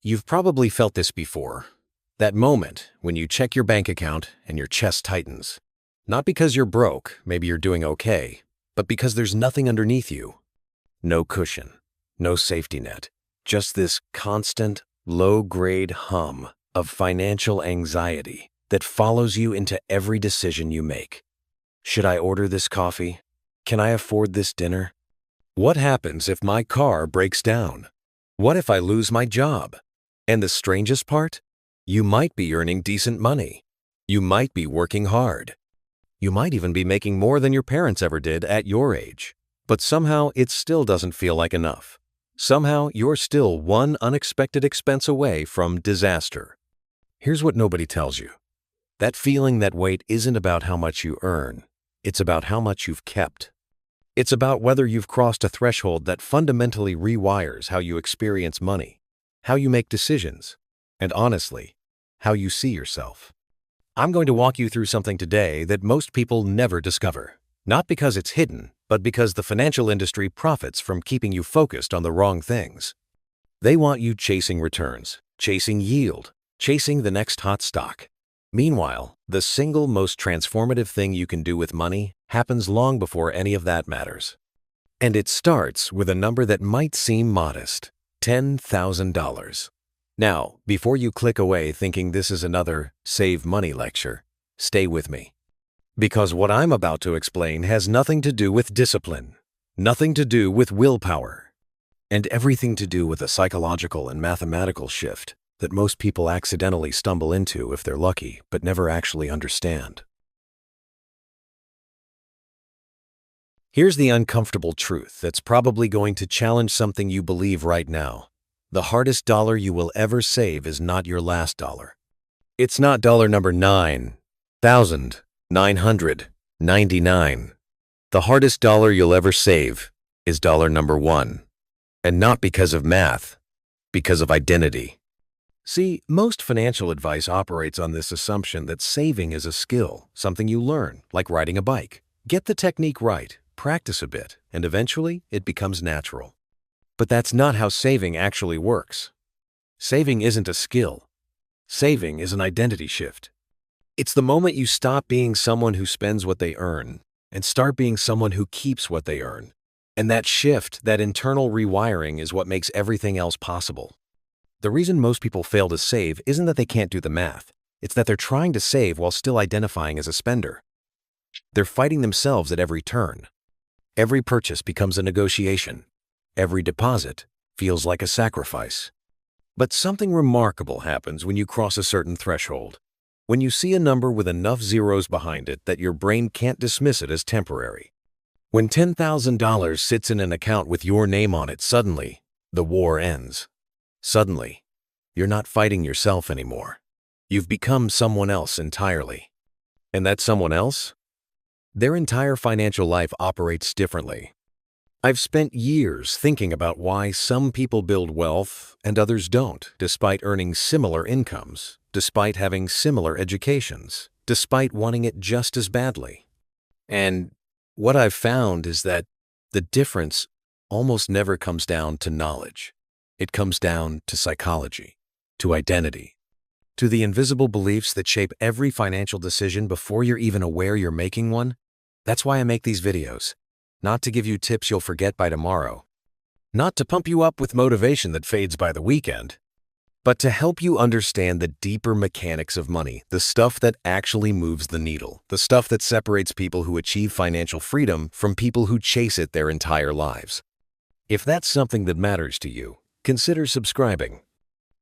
You've probably felt this before. That moment when you check your bank account and your chest tightens. Not because you're broke, maybe you're doing okay, but because there's nothing underneath you. No cushion, no safety net, just this constant, low-grade hum of financial anxiety that follows you into every decision you make. Should I order this coffee? Can I afford this dinner? What happens if my car breaks down? What if I lose my job? And the strangest part? You might be earning decent money. You might be working hard. You might even be making more than your parents ever did at your age. But somehow it still doesn't feel like enough. Somehow you're still one unexpected expense away from disaster. Here's what nobody tells you. That feeling, that weight isn't about how much you earn. It's about how much you've kept. It's about whether you've crossed a threshold that fundamentally rewires how you experience money, how you make decisions, and honestly, how you see yourself. I'm going to walk you through something today that most people never discover. Not because it's hidden, but because the financial industry profits from keeping you focused on the wrong things. They want you chasing returns, chasing yield, chasing the next hot stock. Meanwhile, the single most transformative thing you can do with money happens long before any of that matters. And it starts with a number that might seem modest, $10,000. Now, before you click away thinking this is another save money lecture, stay with me. Because what I'm about to explain has nothing to do with discipline, nothing to do with willpower, and everything to do with a psychological and mathematical shift that most people accidentally stumble into if they're lucky, but never actually understand. Here's the uncomfortable truth that's probably going to challenge something you believe right now. The hardest dollar you will ever save is not your last dollar. It's not dollar number 9,999. The hardest dollar you'll ever save is dollar number 1. And not because of math, because of identity. See, most financial advice operates on this assumption that saving is a skill, something you learn, like riding a bike. Get the technique right, practice a bit, and eventually it becomes natural. But that's not how saving actually works. Saving isn't a skill. Saving is an identity shift. It's the moment you stop being someone who spends what they earn and start being someone who keeps what they earn. And that shift, that internal rewiring, is what makes everything else possible. The reason most people fail to save isn't that they can't do the math. It's that they're trying to save while still identifying as a spender. They're fighting themselves at every turn. Every purchase becomes a negotiation. Every deposit feels like a sacrifice. But something remarkable happens when you cross a certain threshold. When you see a number with enough zeros behind it that your brain can't dismiss it as temporary. When $10,000 sits in an account with your name on it, suddenly, the war ends. Suddenly, you're not fighting yourself anymore. You've become someone else entirely. And that someone else? Their entire financial life operates differently. I've spent years thinking about why some people build wealth and others don't, despite earning similar incomes, despite having similar educations, despite wanting it just as badly. And what I've found is that the difference almost never comes down to knowledge. It comes down to psychology, to identity, to the invisible beliefs that shape every financial decision before you're even aware you're making one. That's why I make these videos. Not to give you tips you'll forget by tomorrow. Not to pump you up with motivation that fades by the weekend. But to help you understand the deeper mechanics of money, the stuff that actually moves the needle, the stuff that separates people who achieve financial freedom from people who chase it their entire lives. If that's something that matters to you, consider subscribing.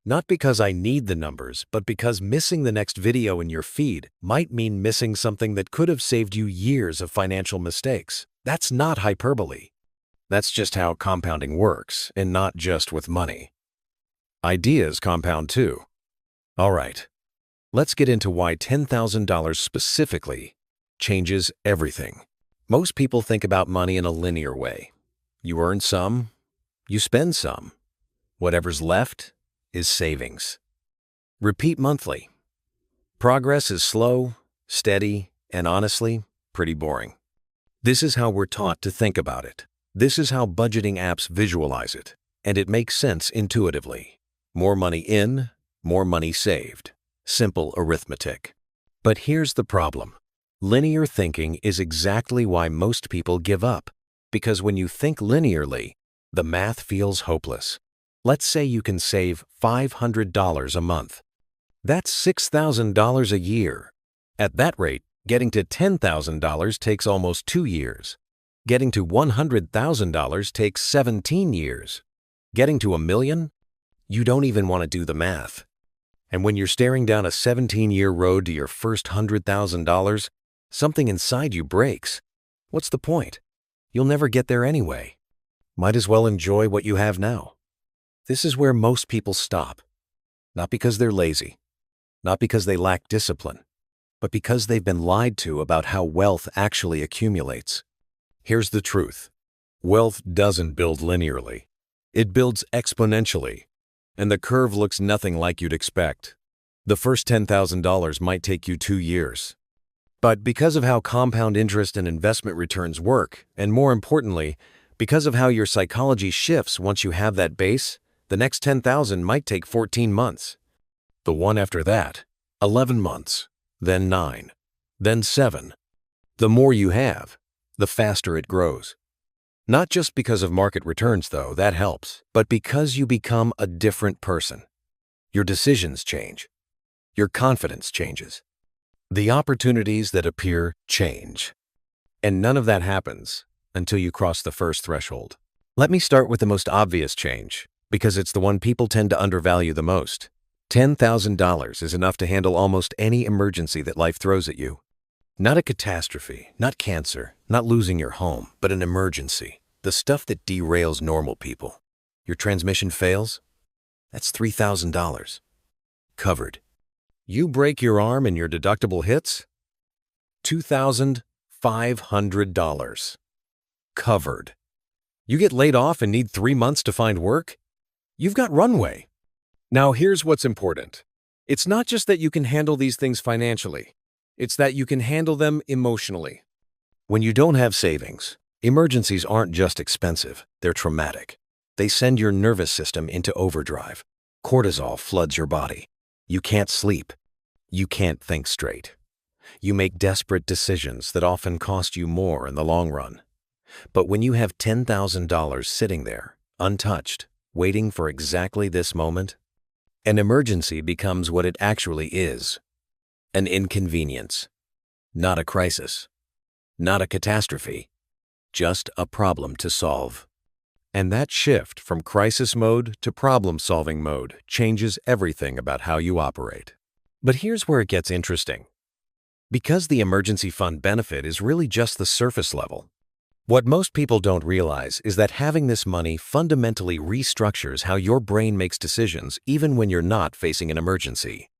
Not because I need the numbers, but because missing the next video in your feed might mean missing something that could have saved you years of financial mistakes. That's not hyperbole. That's just how compounding works, and not just with money. Ideas compound too. All right, let's get into why $10,000 specifically changes everything. Most people think about money in a linear way. You earn some, you spend some. Whatever's left is savings. Repeat monthly. Progress is slow, steady, and honestly, pretty boring. This is how we're taught to think about it. This is how budgeting apps visualize it, and it makes sense intuitively. More money in, more money saved. Simple arithmetic. But here's the problem. Linear thinking is exactly why most people give up. Because when you think linearly, the math feels hopeless. Let's say you can save $500 a month. That's $6,000 a year. At that rate, getting to $10,000 takes almost 2 years. Getting to $100,000 takes 17 years. Getting to $1 million? You don't even want to do the math. And when you're staring down a 17-year road to your first $100,000, something inside you breaks. What's the point? You'll never get there anyway. Might as well enjoy what you have now. This is where most people stop. Not because they're lazy, not because they lack discipline, but because they've been lied to about how wealth actually accumulates. Here's the truth. Wealth doesn't build linearly. It builds exponentially, and the curve looks nothing like you'd expect. The first $10,000 might take you 2 years. But because of how compound interest and investment returns work, and more importantly, because of how your psychology shifts once you have that base, the next 10,000 might take 14 months. The one after that, 11 months, then 9, then 7. The more you have, the faster it grows. Not just because of market returns, though, that helps, but because you become a different person. Your decisions change. Your confidence changes. The opportunities that appear change. And none of that happens until you cross the first threshold. Let me start with the most obvious change, because it's the one people tend to undervalue the most. $10,000 is enough to handle almost any emergency that life throws at you. Not a catastrophe, not cancer, not losing your home, but an emergency. The stuff that derails normal people. Your transmission fails? That's $3,000. Covered. You break your arm and your deductible hits? $2,500. Covered. You get laid off and need 3 months to find work? You've got runway. Now here's what's important. It's not just that you can handle these things financially. It's that you can handle them emotionally. When you don't have savings, emergencies aren't just expensive, they're traumatic. They send your nervous system into overdrive. Cortisol floods your body. You can't sleep. You can't think straight. You make desperate decisions that often cost you more in the long run. But when you have $10,000 sitting there, untouched, waiting for exactly this moment, an emergency becomes what it actually is. An inconvenience. Not a crisis. Not a catastrophe. Just a problem to solve. And that shift from crisis mode to problem-solving mode changes everything about how you operate. But here's where it gets interesting. Because the emergency fund benefit is really just the surface level, what most people don't realize is that having this money fundamentally restructures how your brain makes decisions even when you're not facing an emergency.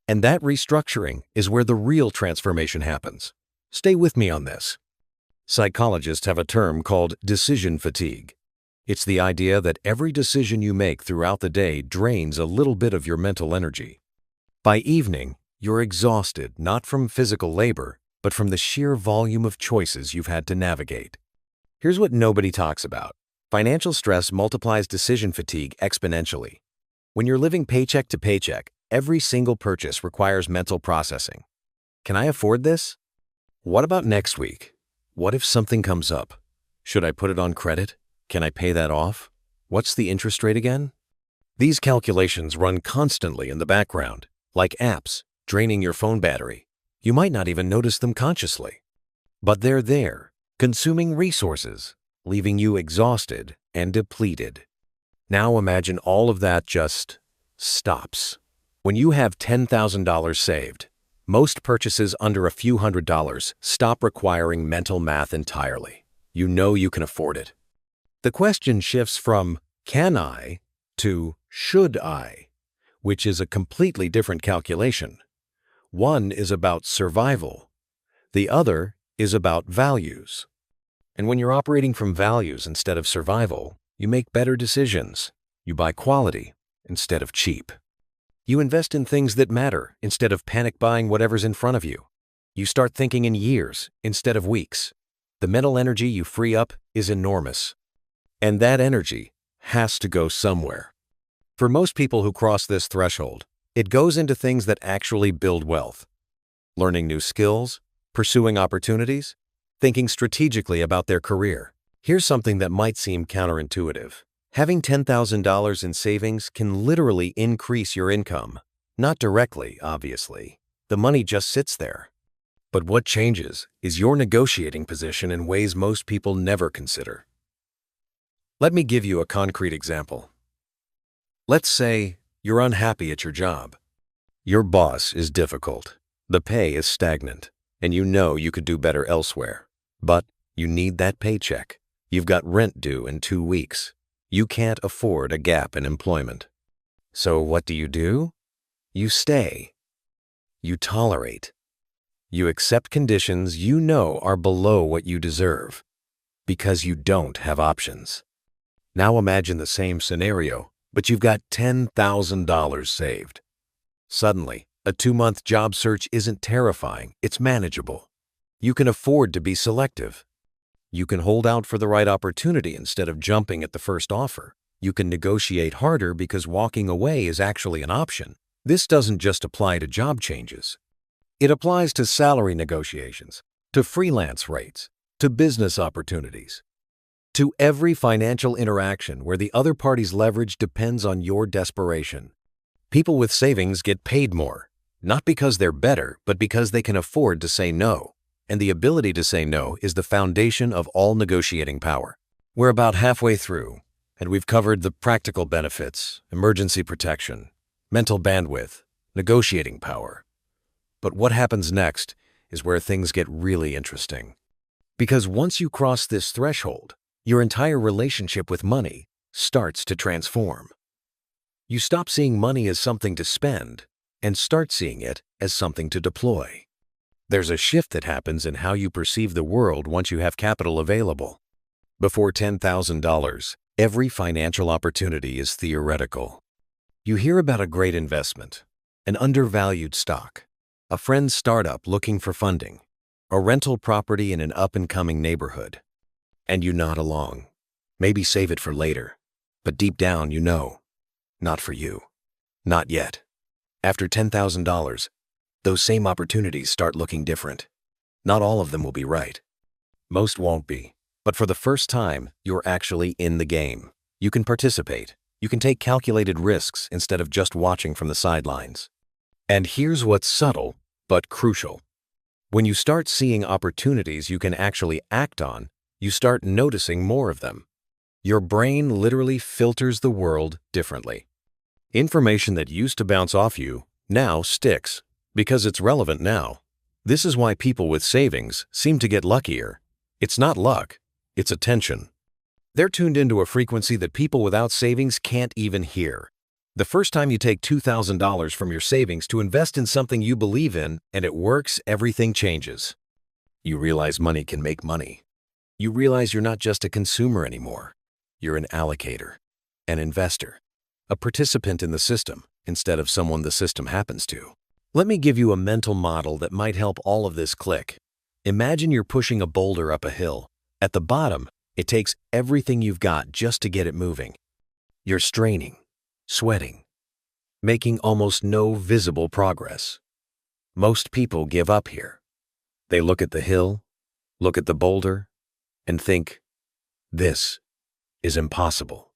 And that restructuring is where the real transformation happens. Stay with me on this. Psychologists have a term called decision fatigue. It's the idea that every decision you make throughout the day drains a little bit of your mental energy. By evening, you're exhausted not from physical labor, but from the sheer volume of choices you've had to navigate. Here's what nobody talks about. Financial stress multiplies decision fatigue exponentially. When you're living paycheck to paycheck, every single purchase requires mental processing. Can I afford this? What about next week? What if something comes up? Should I put it on credit? Can I pay that off? What's the interest rate again? These calculations run constantly in the background, like apps, draining your phone battery. You might not even notice them consciously. But they're there, consuming resources, leaving you exhausted and depleted. Now imagine all of that just stops. When you have $10,000 saved, most purchases under a few $100s stop requiring mental math entirely. You know you can afford it. The question shifts from can I to should I, which is a completely different calculation. One is about survival. The other is about values. And when you're operating from values instead of survival, you make better decisions. You buy quality instead of cheap. You invest in things that matter instead of panic buying whatever's in front of you. You start thinking in years instead of weeks. The mental energy you free up is enormous. And that energy has to go somewhere. For most people who cross this threshold, it goes into things that actually build wealth. Learning new skills, pursuing opportunities, thinking strategically about their career. Here's something that might seem counterintuitive. Having $10,000 in savings can literally increase your income. Not directly, obviously. The money just sits there. But what changes is your negotiating position in ways most people never consider. Let me give you a concrete example. Let's say you're unhappy at your job. Your boss is difficult, the pay is stagnant, and you know you could do better elsewhere. But you need that paycheck. You've got rent due in 2 weeks. You can't afford a gap in employment. So what do? You stay. You tolerate. You accept conditions you know are below what you deserve because you don't have options. Now imagine the same scenario, but you've got $10,000 saved. Suddenly, a 2-month job search isn't terrifying, it's manageable. You can afford to be selective. You can hold out for the right opportunity instead of jumping at the first offer. You can negotiate harder because walking away is actually an option. This doesn't just apply to job changes. It applies to salary negotiations, to freelance rates, to business opportunities, to every financial interaction where the other party's leverage depends on your desperation. People with savings get paid more, not because they're better, but because they can afford to say no. And the ability to say no is the foundation of all negotiating power. We're about halfway through, and we've covered the practical benefits, emergency protection, mental bandwidth, negotiating power. But what happens next is where things get really interesting. Because once you cross this threshold, your entire relationship with money starts to transform. You stop seeing money as something to spend and start seeing it as something to deploy. There's a shift that happens in how you perceive the world once you have capital available. Before $10,000, every financial opportunity is theoretical. You hear about a great investment, an undervalued stock, a friend's startup looking for funding, a rental property in an up-and-coming neighborhood. And you nod along. Maybe save it for later. But deep down you know, not for you. Not yet. After $10,000, those same opportunities start looking different. Not all of them will be right. Most won't be. But for the first time, you're actually in the game. You can participate. You can take calculated risks instead of just watching from the sidelines. And here's what's subtle, but crucial. When you start seeing opportunities you can actually act on, you start noticing more of them. Your brain literally filters the world differently. Information that used to bounce off you now sticks. Because it's relevant now. This is why people with savings seem to get luckier. It's not luck, it's attention. They're tuned into a frequency that people without savings can't even hear. The first time you take $2,000 from your savings to invest in something you believe in and it works, everything changes. You realize money can make money. You realize you're not just a consumer anymore. You're an allocator, an investor, a participant in the system instead of someone the system happens to. Let me give you a mental model that might help all of this click. Imagine you're pushing a boulder up a hill. At the bottom, it takes everything you've got just to get it moving. You're straining, sweating, making almost no visible progress. Most people give up here. They look at the hill, look at the boulder, and think, this is impossible.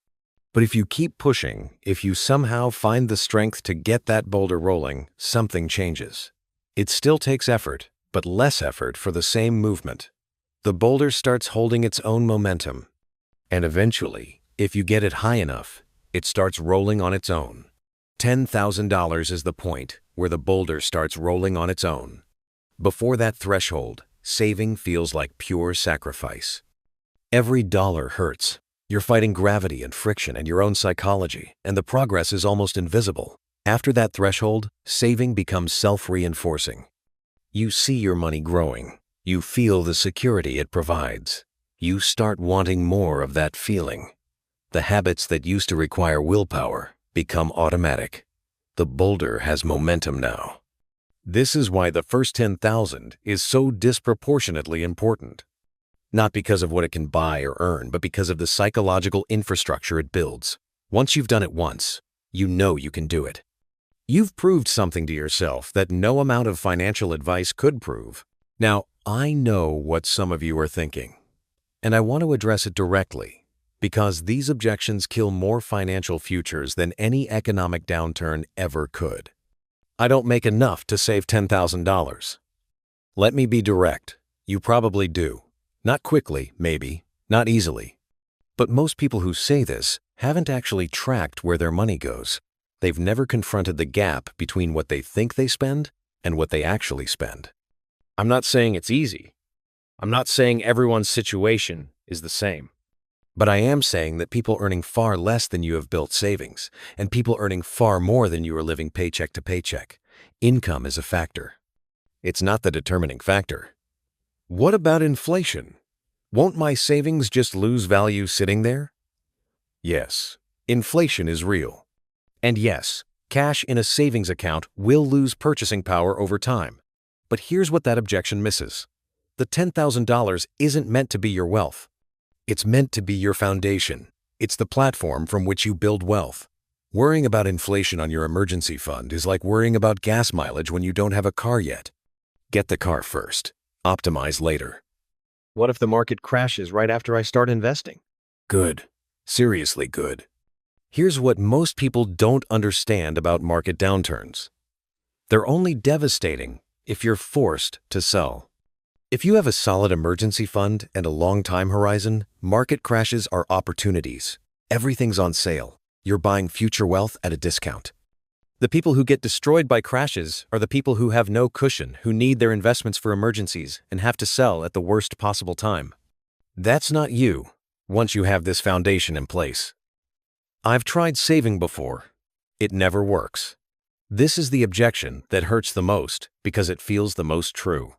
But if you keep pushing, if you somehow find the strength to get that boulder rolling, something changes. It still takes effort, but less effort for the same movement. The boulder starts holding its own momentum. And eventually, if you get it high enough, it starts rolling on its own. $10,000 is the point where the boulder starts rolling on its own. Before that threshold, saving feels like pure sacrifice. Every dollar hurts. You're fighting gravity and friction and your own psychology, and the progress is almost invisible. After that threshold, saving becomes self-reinforcing. You see your money growing. You feel the security it provides. You start wanting more of that feeling. The habits that used to require willpower become automatic. The boulder has momentum now. This is why the first 10,000 is so disproportionately important. Not because of what it can buy or earn, but because of the psychological infrastructure it builds. Once you've done it once, You know you can do it. You've proved something to yourself that no amount of financial advice could prove. Now, I know what some of you are thinking, and I want to address it directly, because these objections kill more financial futures than any economic downturn ever could. I don't make enough to save $10,000. Let me be direct. You probably do. Not quickly, maybe, not easily. But most people who say this haven't actually tracked where their money goes. They've never confronted the gap between what they think they spend and what they actually spend. I'm not saying it's easy. I'm not saying everyone's situation is the same. But I am saying that people earning far less than you have built savings, and people earning far more than you are living paycheck to paycheck. Income is a factor. It's not the determining factor. What about inflation? Won't my savings just lose value sitting there? Yes, inflation is real. And yes, cash in a savings account will lose purchasing power over time. But here's what that objection misses. The $10,000 isn't meant to be your wealth. It's meant to be your foundation. It's the platform from which you build wealth. Worrying about inflation on your emergency fund is like worrying about gas mileage when you don't have a car yet. Get the car first. Optimize later. What if the market crashes right after I start investing? Good. Seriously good. Here's what most people don't understand about market downturns. They're only devastating if you're forced to sell. If you have a solid emergency fund and a long time horizon, market crashes are opportunities. Everything's on sale. You're buying future wealth at a discount. The people who get destroyed by crashes are the people who have no cushion, who need their investments for emergencies and have to sell at the worst possible time. That's not you, once you have this foundation in place. I've tried saving before. It never works. This is the objection that hurts the most because it feels the most true.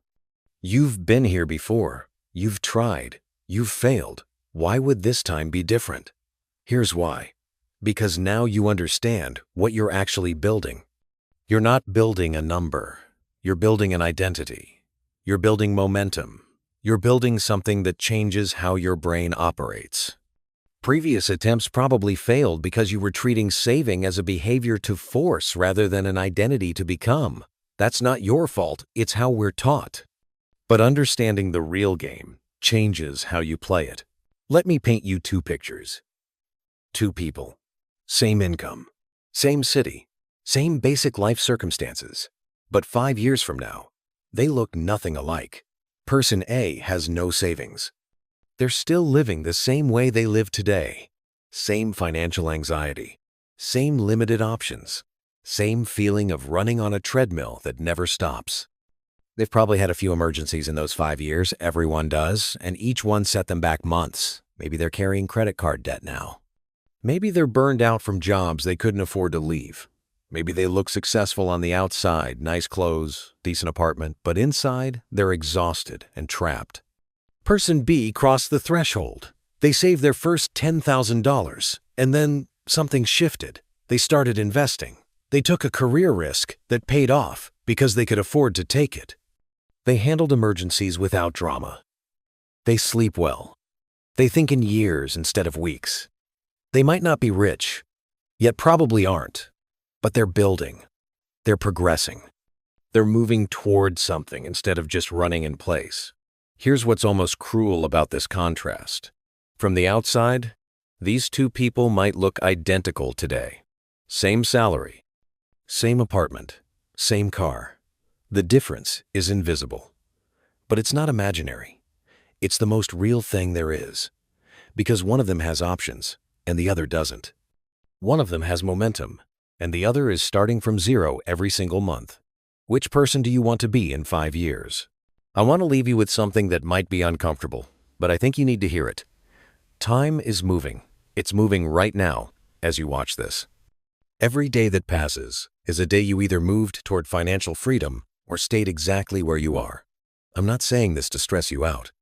You've been here before. You've tried. You've failed. Why would this time be different? Here's why. Because now you understand what you're actually building. You're not building a number. You're building an identity. You're building momentum. You're building something that changes how your brain operates. Previous attempts probably failed because you were treating saving as a behavior to force rather than an identity to become. That's not your fault. It's how we're taught. But understanding the real game changes how you play it. Let me paint you two pictures. Two people. Same income, same city, same basic life circumstances. But 5 years from now, they look nothing alike. Person A has no savings. They're still living the same way they live today. Same financial anxiety, same limited options, same feeling of running on a treadmill that never stops. They've probably had a few emergencies in those 5 years, everyone does, and each one set them back months. Maybe they're carrying credit card debt now. Maybe they're burned out from jobs they couldn't afford to leave. Maybe they look successful on the outside, nice clothes, decent apartment, but inside, they're exhausted and trapped. Person B crossed the threshold. They saved their first $10,000, and then something shifted. They started investing. They took a career risk that paid off because they could afford to take it. They handled emergencies without drama. They sleep well. They think in years instead of weeks. They might not be rich, yet probably aren't, but they're building. They're progressing. They're moving toward something instead of just running in place. Here's what's almost cruel about this contrast. From the outside, these two people might look identical today. Same salary, same apartment, same car. The difference is invisible. But it's not imaginary. It's the most real thing there is. Because one of them has options, and the other doesn't. One of them has momentum, and the other is starting from zero every single month. Which person do you want to be in 5 years? I want to leave you with something that might be uncomfortable, but I think you need to hear it. Time is moving. It's moving right now as you watch this. Every day that passes is a day you either moved toward financial freedom or stayed exactly where you are. I'm not saying this to stress you out.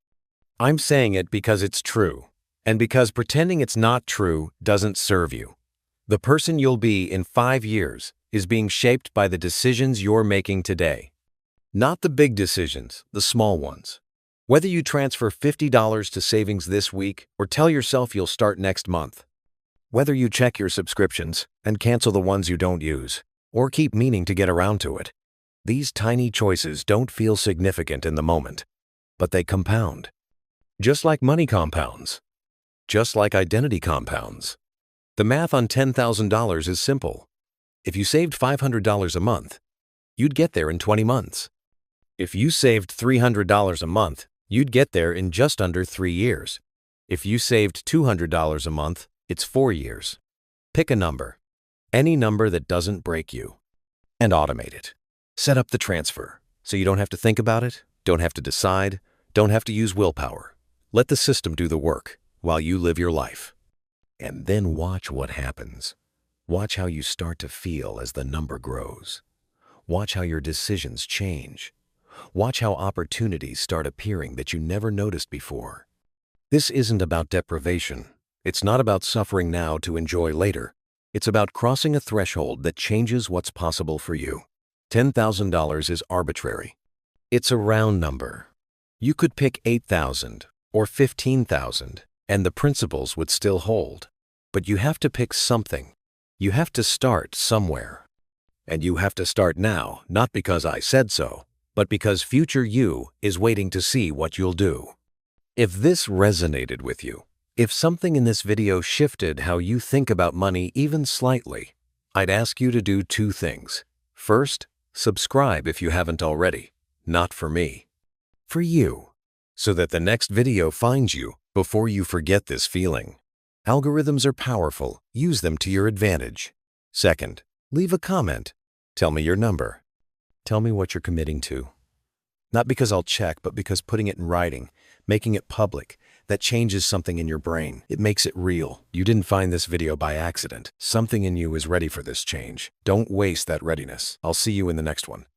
I'm saying it because it's true. And because pretending it's not true doesn't serve you. The person you'll be in 5 years is being shaped by the decisions you're making today. Not the big decisions, the small ones. Whether you transfer $50 to savings this week or tell yourself you'll start next month. Whether you check your subscriptions and cancel the ones you don't use, or keep meaning to get around to it, these tiny choices don't feel significant in the moment, but they compound. Just like money compounds. Just like identity compounds. The math on $10,000 is simple. If you saved $500 a month, you'd get there in 20 months. If you saved $300 a month, you'd get there in just under 3 years. If you saved $200 a month, it's 4 years. Pick a number, any number that doesn't break you, and automate it. Set up the transfer so you don't have to think about it, don't have to decide, don't have to use willpower. Let the system do the work while you live your life. And then watch what happens. Watch how you start to feel as the number grows. Watch how your decisions change. Watch how opportunities start appearing that you never noticed before. This isn't about deprivation. It's not about suffering now to enjoy later. It's about crossing a threshold that changes what's possible for you. $10,000 is arbitrary. It's a round number. You could pick 8,000 or 15,000, and the principles would still hold. But you have to pick something. You have to start somewhere. And you have to start now, not because I said so, but because future you is waiting to see what you'll do. If this resonated with you, if something in this video shifted how you think about money even slightly, I'd ask you to do 2 things. First, subscribe if you haven't already. Not for me. For you. So that the next video finds you before you forget this feeling. Algorithms are powerful. Use them to your advantage. Second, leave a comment. Tell me your number. Tell me what you're committing to. Not because I'll check, but because putting it in writing, making it public, that changes something in your brain. It makes it real. You didn't find this video by accident. Something in you is ready for this change. Don't waste that readiness. I'll see you in the next one.